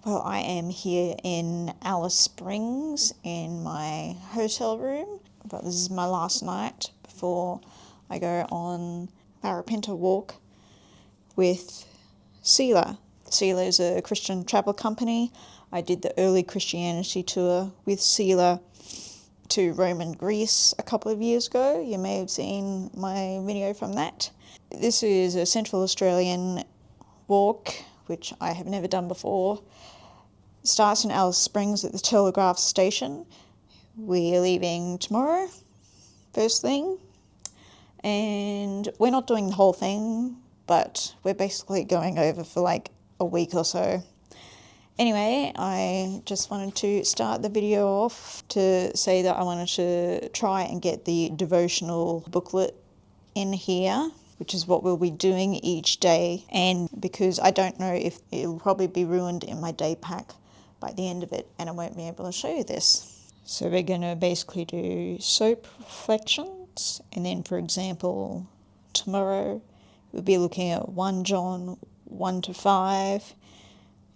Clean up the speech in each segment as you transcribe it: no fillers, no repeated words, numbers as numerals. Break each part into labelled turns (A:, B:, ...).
A: Well, I am here in Alice Springs in my hotel room, but this is my last night before I go on Larapinta walk with Selah. Selah is a Christian travel company. I did the early Christianity tour with Selah to Rome and Greece a couple of years ago. You may have seen my video from that. This is a Central Australian walk, which I have never done before. It starts in Alice Springs at the Telegraph Station. We're leaving tomorrow, first thing, and we're not doing the whole thing, but we're basically going over for like a week or so. Anyway, I just wanted to start the video off to say that I wanted to try and get the devotional booklet in here, which is what we'll be doing each day. And because I don't know if it'll probably be ruined in my day pack by the end of it, and I won't be able to show you this. So we're going to basically do soap reflections, and then, for example, tomorrow we'll be looking at 1 John 1-5.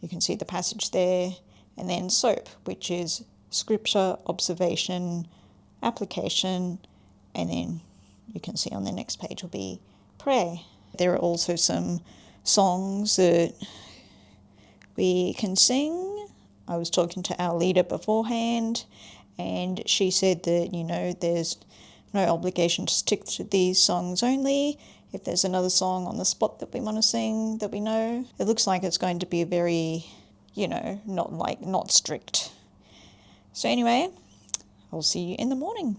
A: You can see the passage there. And then SOAP, which is scripture, observation, application, and then you can see on the next page will be prayer. There are also some songs that we can sing. I was talking to our leader beforehand, and she said that, there's no obligation to stick to these songs only. If there's another song on the spot that we want to sing that we know, it looks like it's going to be a very, not strict. So anyway, I'll see you in the morning.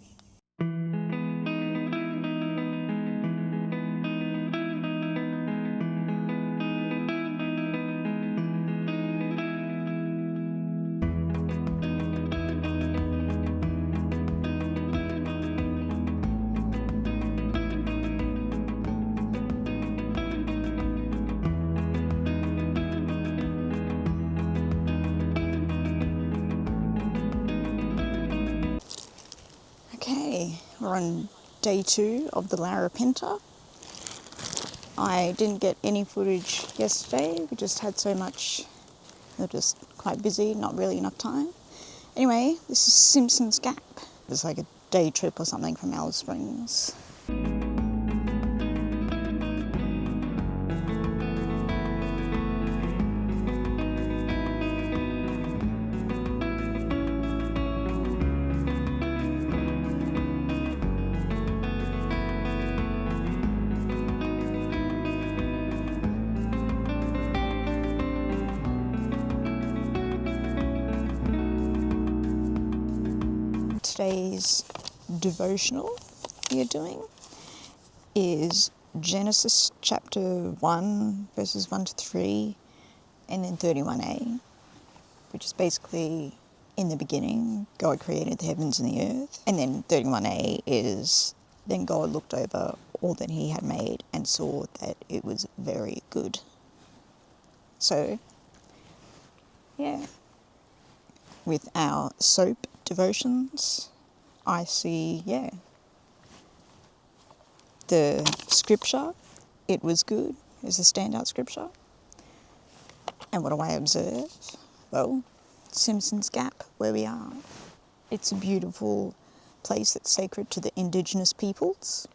A: Okay, we're on day 2 of the Larapinta. I didn't get any footage yesterday. We just had so much, we're just quite busy, not really enough time. Anyway, this is Simpson's Gap. It's like a day trip or something from Alice Springs. Today's devotional we are doing is Genesis chapter 1, verses 1-3, and then 31a, which is basically, in the beginning, God created the heavens and the earth. And then 31a is, then God looked over all that he had made and saw that it was very good. So, yeah, with our soap devotions, I see, the scripture, it was good, is the standout scripture. And what do I observe? Well, Simpson's Gap, where we are. It's a beautiful place that's sacred to the Indigenous peoples.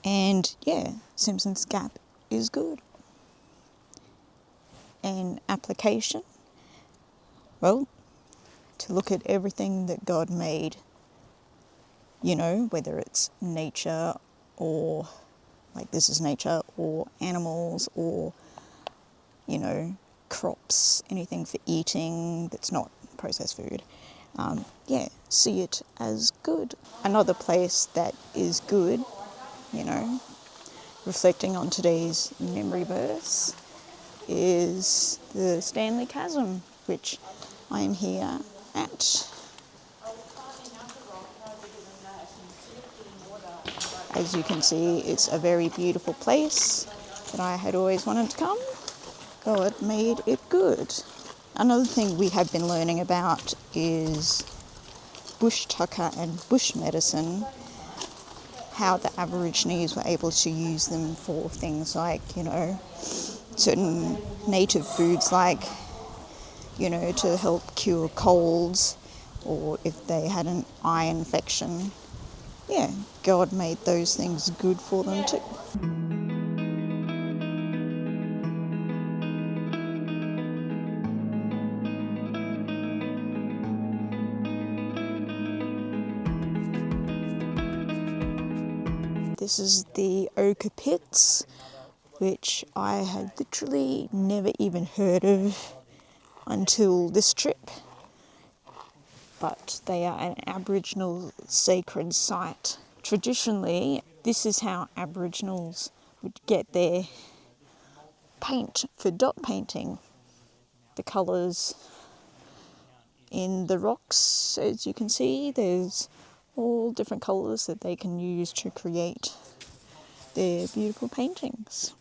A: And Simpson's Gap is good. And application, well, to look at everything that God made, whether it's nature or, like this is nature, or animals, or, crops, anything for eating that's not processed food. See it as good. Another place that is good, reflecting on today's memory verse, is the Stanley Chasm, which I am here at. As you can see, it's a very beautiful place that I had always wanted to come. God made it good. Another thing we have been learning about is bush tucker and bush medicine, how the Aborigines were able to use them for things like, certain native foods like to help cure colds, or if they had an eye infection. Yeah, God made those things good for them too. This is the ochre pits, which I had literally never even heard of until this trip. But they are an Aboriginal sacred site. Traditionally, this is how Aboriginals would get their paint for dot painting. The colours in the rocks, as you can see, there's all different colours that they can use to create their beautiful paintings.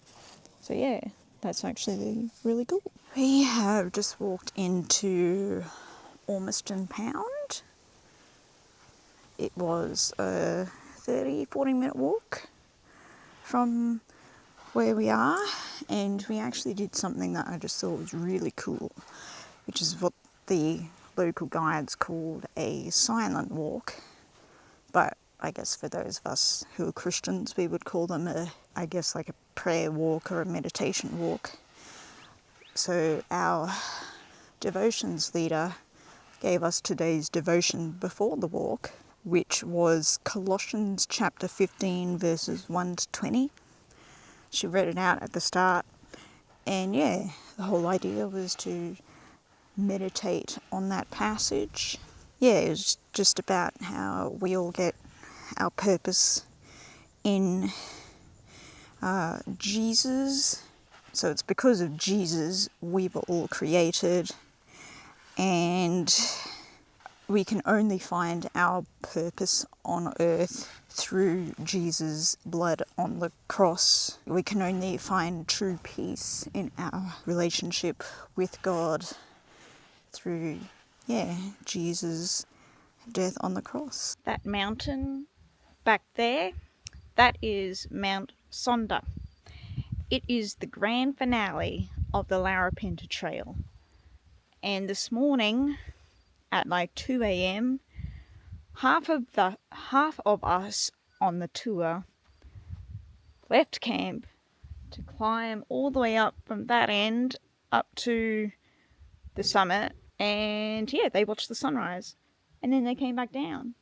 A: So yeah, that's actually really cool. We have just walked into Ormiston Pound. It was a 40 minute walk from where we are, and we actually did something that I just thought was really cool, which is what the local guides called a silent walk. But I guess for those of us who are Christians, we would call them like a prayer walk or a meditation walk. So our devotions leader gave us today's devotion before the walk, which was Colossians chapter 15 verses 1 to 20. She read it out at the start, and yeah, the whole idea was to meditate on that passage. Yeah, it was just about how we all get our purpose in Jesus. So it's because of Jesus we were all created, and we can only find our purpose on earth through Jesus' blood on the cross. We can only find true peace in our relationship with God through, Jesus' death on the cross. That mountain back there, that is Mount Sonder. It is the grand finale of the Larapinta Trail. And this morning at like 2 a.m, half of us on the tour left camp to climb all the way up from that end up to the summit, and yeah, they watched the sunrise, and then they came back down,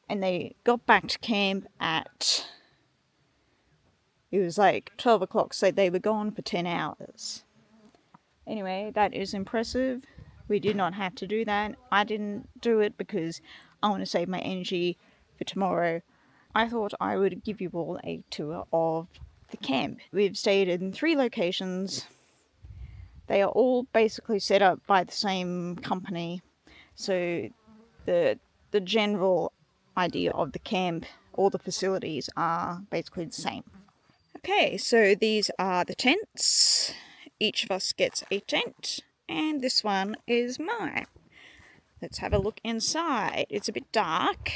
A: and they got back to camp at, it was like 12 o'clock, so they were gone for 10 hours. Anyway, that is impressive. We did not have to do that. I didn't do it because I want to save my energy for tomorrow. I thought I would give you all a tour of the camp. We've stayed in 3 locations. They are all basically set up by the same company. So the general idea of the camp, all the facilities are basically the same. Okay, so these are the tents. Each of us gets a tent, and this one is mine. Let's have a look inside. It's a bit dark,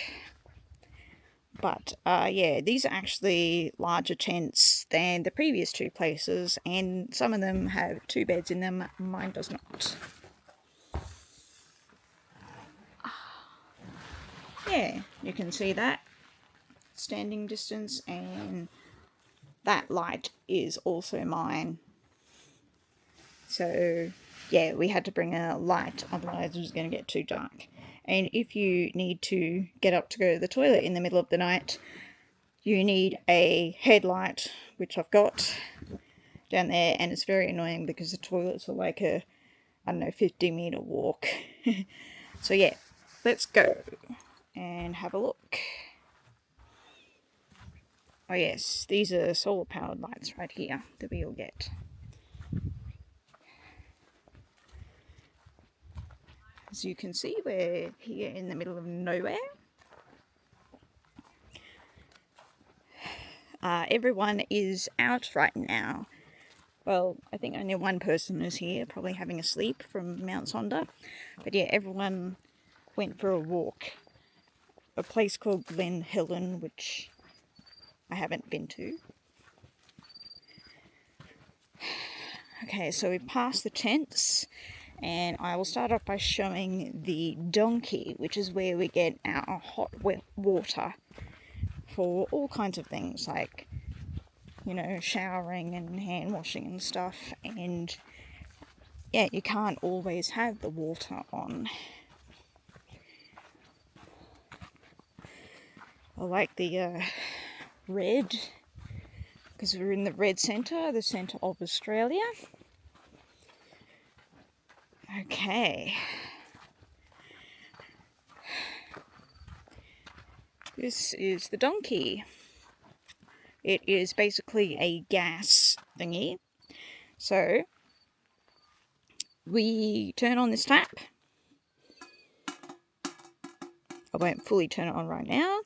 A: but yeah, these are actually larger tents than the previous 2 places, and some of them have 2 beds in them. Mine does not. Yeah, you can see that standing distance, and that light is also mine. So yeah, we had to bring a light, otherwise it was going to get too dark. And if you need to get up to go to the toilet in the middle of the night, you need a headlight, which I've got down there, and it's very annoying because the toilets are like a, 50-meter walk. So yeah, let's go and have a look. Oh yes, these are solar powered lights right here that we all get. As you can see, we're here in the middle of nowhere. Everyone is out right now. Well, I think only one person is here, probably having a sleep from Mount Sonder. But yeah, everyone went for a walk. A place called Glen Helen, which I haven't been to. Okay, so we've passed the tents, And I will start off by showing the donkey, which is where we get our hot water for all kinds of things, like, you know, showering and hand washing and stuff. And yeah, you can't always have the water on. I like the red, because we're in the red centre, the centre of Australia. Okay. This is the donkey. It is basically a gas thingy. So we turn on this tap. I won't fully turn it on right now.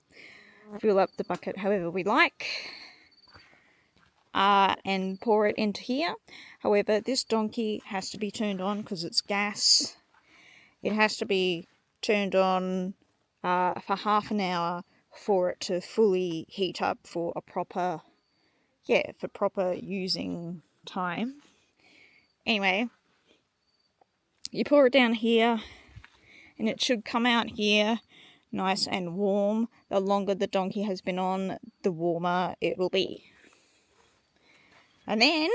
A: Fill up the bucket however we like. And pour it into here. However, this donkey has to be turned on because it's gas. It has to be turned on for half an hour for it to fully heat up for a proper, for proper using time. Anyway, you pour it down here and it should come out here nice and warm. The longer the donkey has been on, the warmer it will be. And then,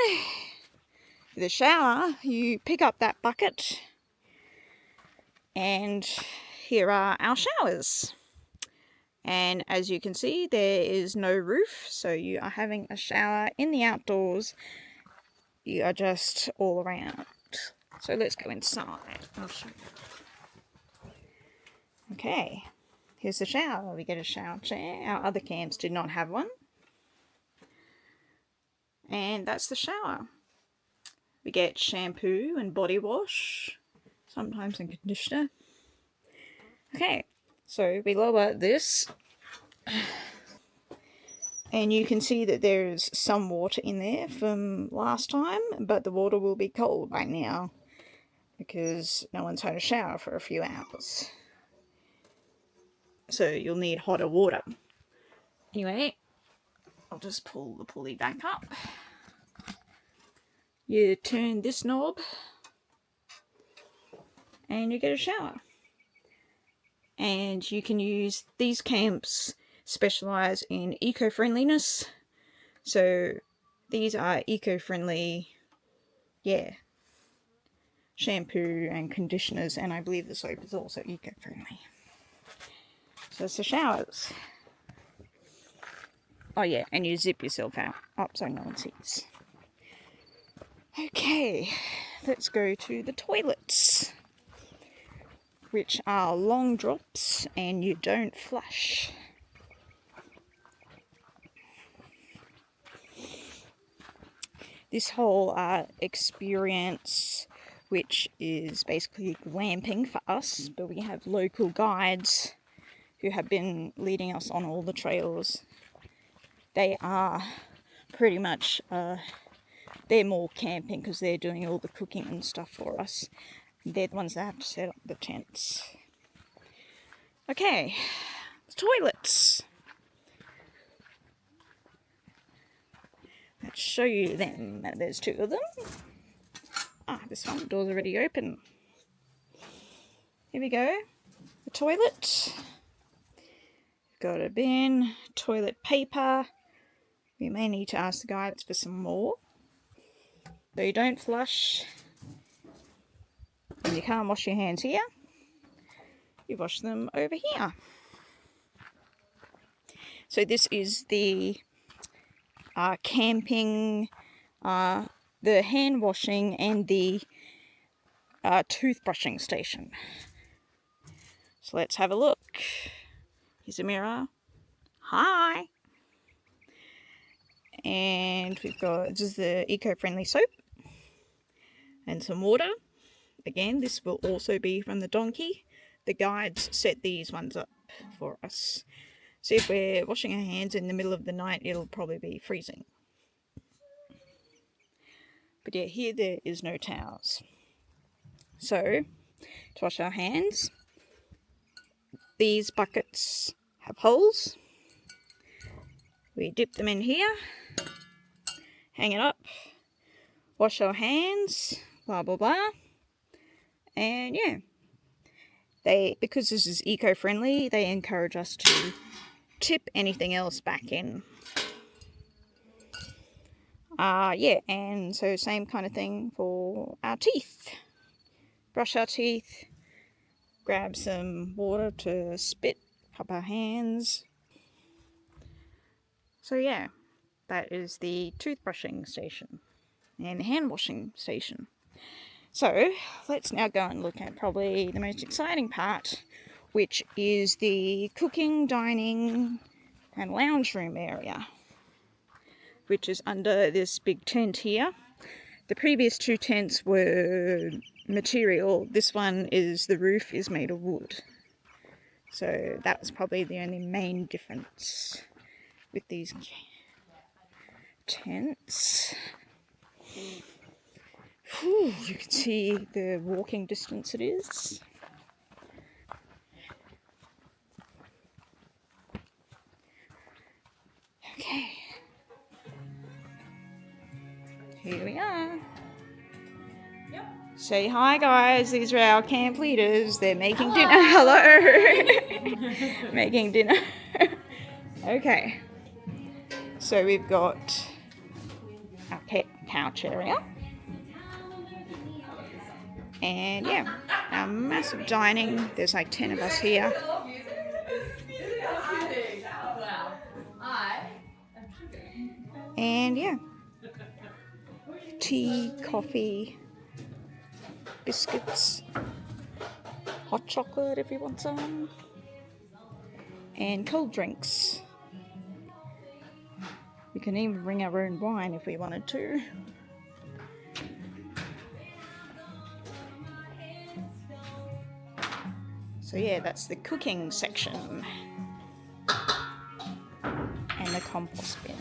A: for the shower, you pick up that bucket, and here are our showers. And as you can see, there is no roof, so you are having a shower in the outdoors. You are just all around. So let's go inside. I'll show you. Okay, here's the shower. We get a shower chair. Our other camps did not have one. And that's the shower. We get shampoo and body wash, sometimes a conditioner. Okay, so we lower this, and you can see that there's some water in there from last time, but the water will be cold by now because no one's had a shower for a few hours. So you'll need hotter water. Anyway, I'll just pull the pulley back up. You turn this knob and you get a shower. And you can use, these camps specialise in eco-friendliness. So these are eco-friendly, shampoo and conditioners, and I believe the soap is also eco-friendly. So it's the showers. Oh yeah, and you zip yourself out up so no one sees. Okay, let's go to the toilets, which are long drops and you don't flush. This whole experience, which is basically glamping for us, but we have local guides who have been leading us on all the trails. They are pretty much, they're more camping because they're doing all the cooking and stuff for us. They're the ones that have to set up the tents. Okay, the toilets. Let's show you them. There's two of them. This one, the door's already open. Here we go. The toilet. Got a bin, toilet paper. We may need to ask the guides for some more. So you don't flush. And you can't wash your hands here. You wash them over here. So this is the camping, the hand washing and the toothbrushing station. So let's have a look. Here's a mirror. Hi. And we've got, this is the eco-friendly soap and some water. Again, this will also be from the donkey. The guides set these ones up for us. So if we're washing our hands in the middle of the night, it'll probably be freezing. But yeah, here there is no towels. So, to wash our hands, these buckets have holes. We dip them in here, hang it up, wash our hands, blah blah blah. And yeah, because this is eco-friendly, they encourage us to tip anything else back in. Yeah, and so same kind of thing for our teeth. Brush our teeth, grab some water to spit, cup our hands. So yeah, that is the toothbrushing station and hand washing station. So let's now go and look at probably the most exciting part, which is the cooking, dining and lounge room area, which is under this big tent here. The previous two tents were material. This one is, the roof is made of wood. So that's probably the only main difference with these tents. Whew, you can see the walking distance it is. Okay. Here we are. Yep. Say hi, guys. These are our camp leaders. They're making dinner. Hello. Making dinner. Okay. So we've got our couch area. And yeah, our massive dining. There's like 10 of us here. And yeah, tea, coffee, biscuits, hot chocolate if you want some, and cold drinks. We can even bring our own wine if we wanted to. So yeah, that's the cooking section. And the compost bin.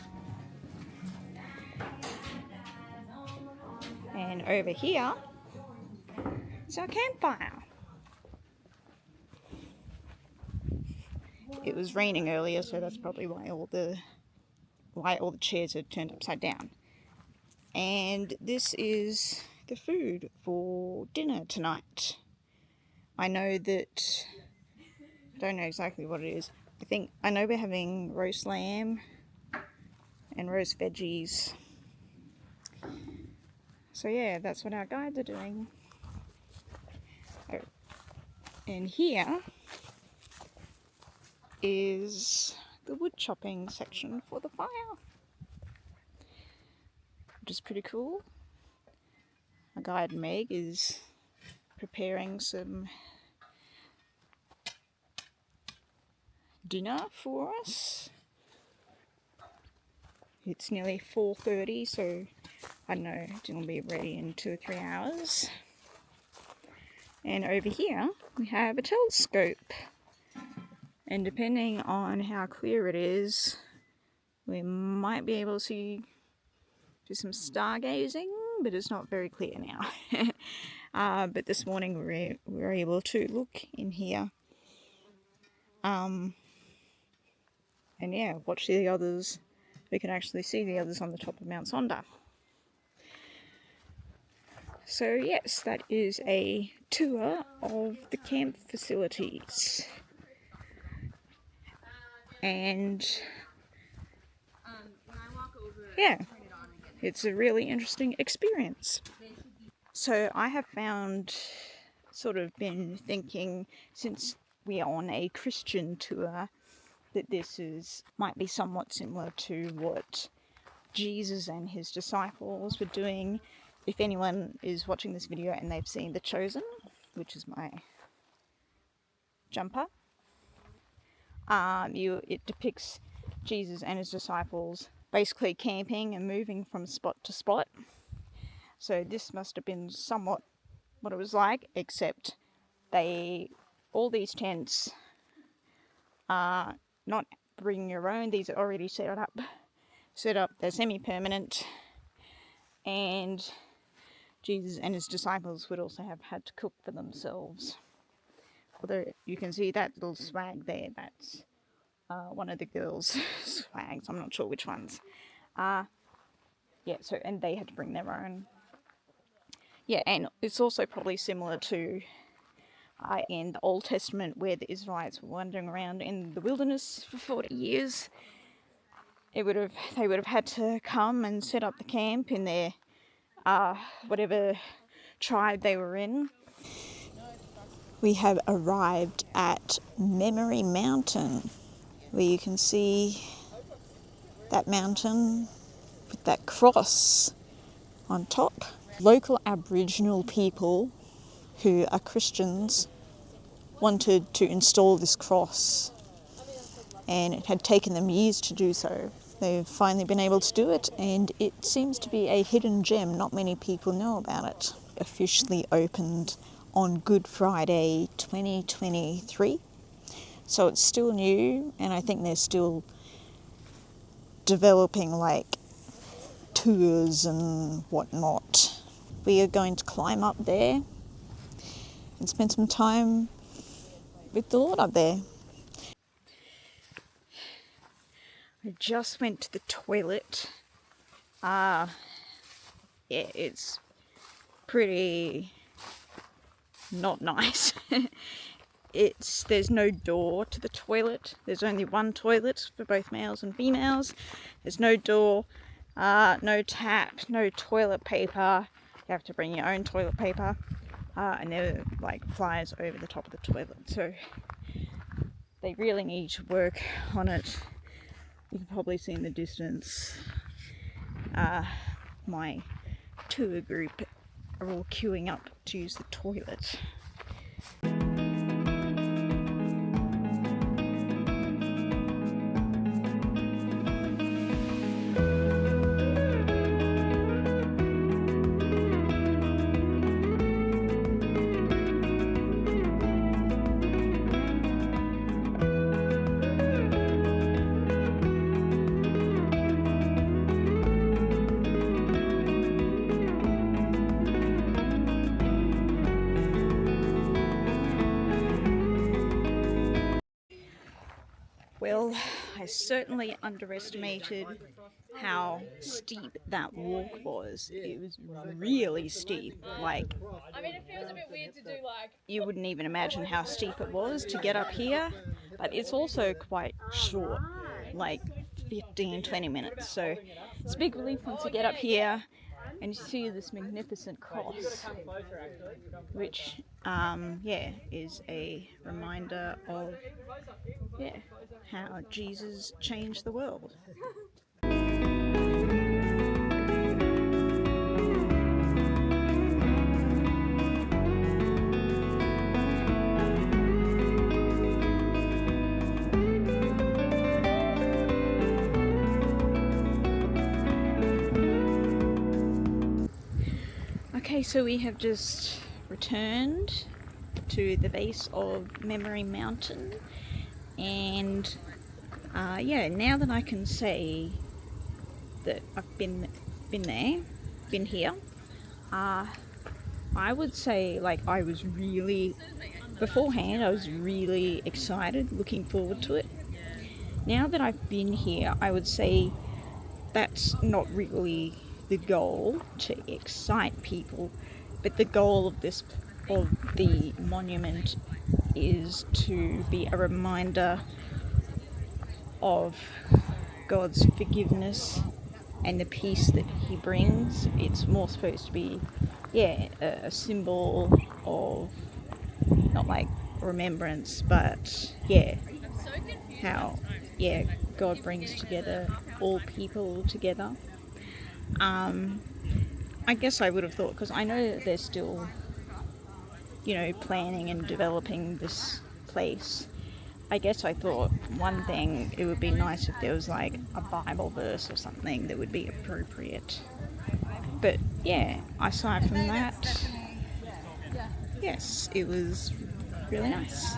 A: And over here is our campfire. It was raining earlier, so that's probably why all the chairs are turned upside down. And this is the food for dinner tonight. I know that, I don't know exactly what it is. I know we're having roast lamb and roast veggies. So yeah, that's what our guides are doing. Oh. And here is the wood chopping section for the fire, which is pretty cool. Our guide Meg is preparing some dinner for us. It's nearly 4:30, so I don't know, dinner will be ready in 2 or 3 hours. And over here we have a telescope, and depending on how clear it is, we might be able to do some stargazing, but it's not very clear now. But this morning we were able to look in here. And yeah, watch the others. We can actually see the others on the top of Mount Sonder. So yes, that is a tour of the camp facilities. And yeah, it's a really interesting experience. So I have been thinking, since we are on a Christian tour, that this might be somewhat similar to what Jesus and his disciples were doing. If anyone is watching this video and they've seen The Chosen, which is my jumper, it depicts Jesus and his disciples basically camping and moving from spot to spot. So this must have been somewhat what it was like, except all these tents are not bring your own. These are already set up. They're semi-permanent, and Jesus and his disciples would also have had to cook for themselves. Although you can see that little swag there, that's one of the girls' swags. I'm not sure which ones. Yeah, so, and they had to bring their own. Yeah, and it's also probably similar to in the Old Testament, where the Israelites were wandering around in the wilderness for 40 years. They would have had to come and set up the camp in their whatever tribe they were in. We have arrived at Memory Mountain, where you can see that mountain with that cross on top. Local Aboriginal people who are Christians wanted to install this cross, and it had taken them years to do so. They've finally been able to do it, and it seems to be a hidden gem. Not many people know about it. Officially opened on Good Friday 2023, so it's still new, and I think they're still developing like tours and whatnot. We are going to climb up there and spend some time with the Lord up there. I just went to the toilet. Yeah, it's pretty not nice. There's no door to the toilet. There's only one toilet for both males and females. There's no door, no tap, no toilet paper. You have to bring your own toilet paper, and there are like flies over the top of the toilet. So they really need to work on it. You can probably see in the distance my tour group are all queuing up to use the toilet. Well, I certainly underestimated how steep that walk was. It was really steep. Like,
B: I mean, it feels a bit weird to do like...
A: You wouldn't even imagine how steep it was to get up here, but it's also quite short, like 15-20 minutes. So it's a big relief once you get up here and you see this magnificent cross, which is a reminder of how Jesus changed the world. Okay, so we have just returned to the base of Memory Mountain, and now that I can say that I've been here, I would say I was really excited, looking forward to it. Now that I've been here, I would say that's not really the goal, to excite people, but the goal of the monument is to be a reminder of God's forgiveness and the peace that He brings. It's more supposed to be a symbol of not like remembrance, but how God brings together all people together. I guess I would have thought, because I know that they're still planning and developing this place. I guess I thought one thing, it would be nice if there was like a Bible verse or something that would be appropriate. But aside from that, yes, it was really nice.